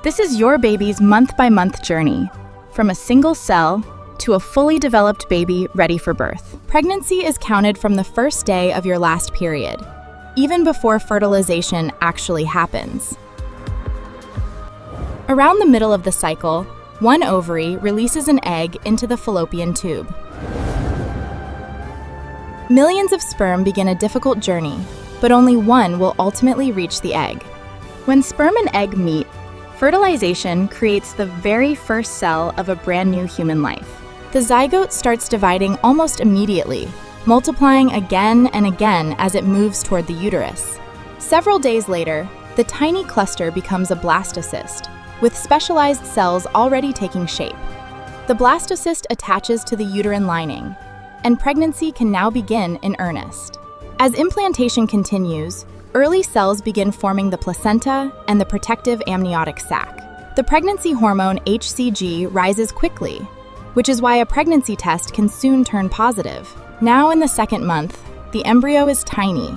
This is your baby's month-by-month journey, from a single cell to a fully developed baby ready for birth. Pregnancy is counted from the first day of your last period, even before fertilization actually happens. Around the middle of the cycle, one ovary releases an egg into the fallopian tube. Millions of sperm begin a difficult journey, but only one will ultimately reach the egg. When sperm and egg meet, fertilization creates the very first cell of a brand new human life. The zygote starts dividing almost immediately, multiplying again and again as it moves toward the uterus. Several days later, the tiny cluster becomes a blastocyst, with specialized cells already taking shape. The blastocyst attaches to the uterine lining, and pregnancy can now begin in earnest. As implantation continues, early cells begin forming the placenta and the protective amniotic sac. The pregnancy hormone HCG rises quickly, which is why a pregnancy test can soon turn positive. Now in the second month, the embryo is tiny,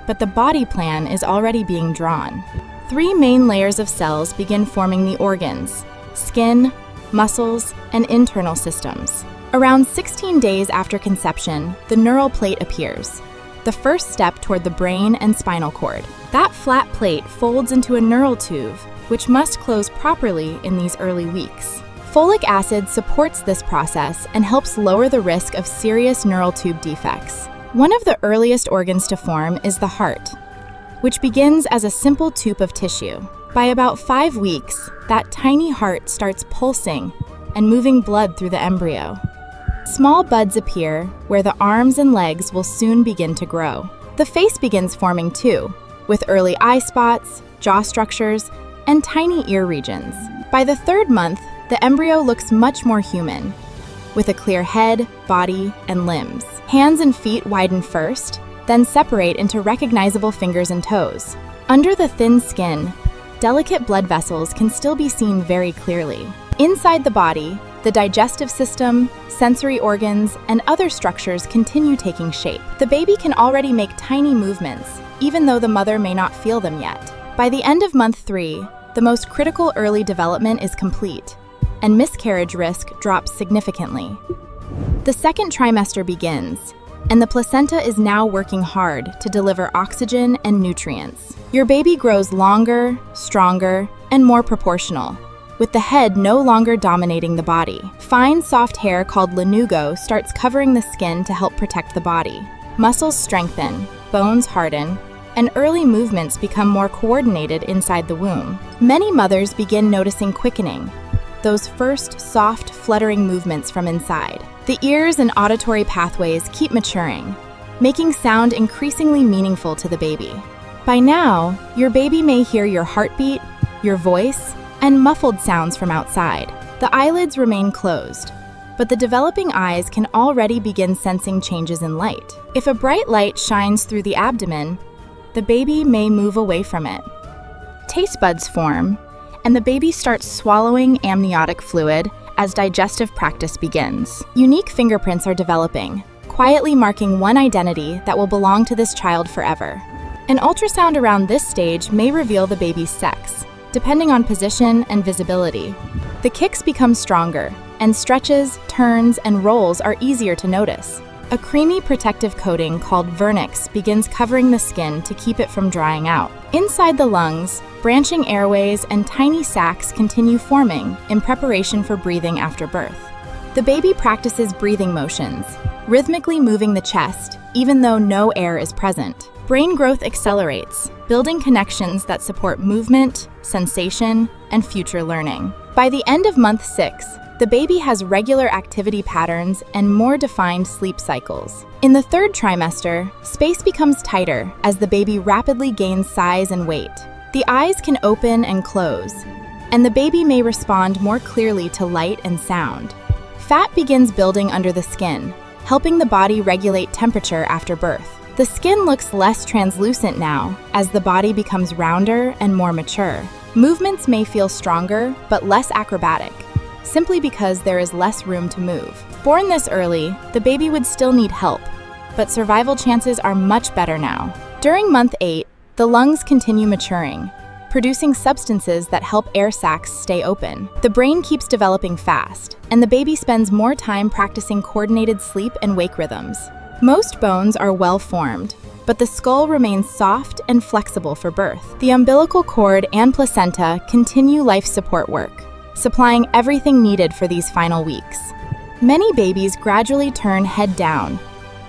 but the body plan is already being drawn. 3 main layers of cells begin forming the organs: skin, muscles, and internal systems. Around 16 days after conception, the neural plate appears, the first step toward the brain and spinal cord. That flat plate folds into a neural tube, which must close properly in these early weeks. Folic acid supports this process and helps lower the risk of serious neural tube defects. One of the earliest organs to form is the heart, which begins as a simple tube of tissue. By about 5 weeks, that tiny heart starts pulsing and moving blood through the embryo. Small buds appear where the arms and legs will soon begin to grow. The face begins forming too, with early eye spots, jaw structures, and tiny ear regions. By the 3rd month, the embryo looks much more human, with a clear head, body, and limbs. Hands and feet widen first, then separate into recognizable fingers and toes. Under the thin skin, delicate blood vessels can still be seen very clearly. Inside the body, the digestive system, sensory organs, and other structures continue taking shape. The baby can already make tiny movements, even though the mother may not feel them yet. By the end of month 3, the most critical early development is complete, and miscarriage risk drops significantly. The second trimester begins, and the placenta is now working hard to deliver oxygen and nutrients. Your baby grows longer, stronger, and more proportional, with the head no longer dominating the body. Fine, soft hair called lanugo starts covering the skin to help protect the body. Muscles strengthen, bones harden, and early movements become more coordinated inside the womb. Many mothers begin noticing quickening, those first soft, fluttering movements from inside. The ears and auditory pathways keep maturing, making sound increasingly meaningful to the baby. By now, your baby may hear your heartbeat, your voice, and muffled sounds from outside. The eyelids remain closed, but the developing eyes can already begin sensing changes in light. If a bright light shines through the abdomen, the baby may move away from it. Taste buds form, and the baby starts swallowing amniotic fluid as digestive practice begins. Unique fingerprints are developing, quietly marking one identity that will belong to this child forever. An ultrasound around this stage may reveal the baby's sex, depending on position and visibility. The kicks become stronger, and stretches, turns, and rolls are easier to notice. A creamy protective coating called vernix begins covering the skin to keep it from drying out. Inside the lungs, branching airways and tiny sacs continue forming in preparation for breathing after birth. The baby practices breathing motions, rhythmically moving the chest, even though no air is present. Brain growth accelerates, building connections that support movement, sensation, and future learning. By the end of month 6, the baby has regular activity patterns and more defined sleep cycles. In the 3rd trimester, space becomes tighter as the baby rapidly gains size and weight. The eyes can open and close, and the baby may respond more clearly to light and sound. Fat begins building under the skin, helping the body regulate temperature after birth. The skin looks less translucent now as the body becomes rounder and more mature. Movements may feel stronger but less acrobatic, simply because there is less room to move. Born this early, the baby would still need help, but survival chances are much better now. During month 8, the lungs continue maturing, producing substances that help air sacs stay open. The brain keeps developing fast, and the baby spends more time practicing coordinated sleep and wake rhythms. Most bones are well formed, but the skull remains soft and flexible for birth. The umbilical cord and placenta continue life support work, supplying everything needed for these final weeks. Many babies gradually turn head down,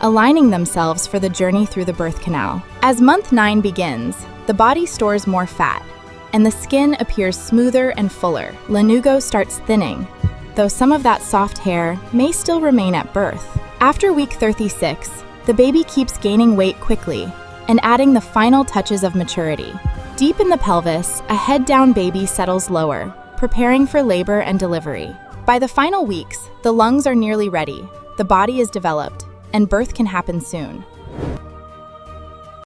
aligning themselves for the journey through the birth canal. As month 9 begins, the body stores more fat, and the skin appears smoother and fuller. Lanugo starts thinning, though some of that soft hair may still remain at birth. After week 36, the baby keeps gaining weight quickly and adding the final touches of maturity. Deep in the pelvis, a head-down baby settles lower, preparing for labor and delivery. By the final weeks, the lungs are nearly ready, the body is developed, and birth can happen soon.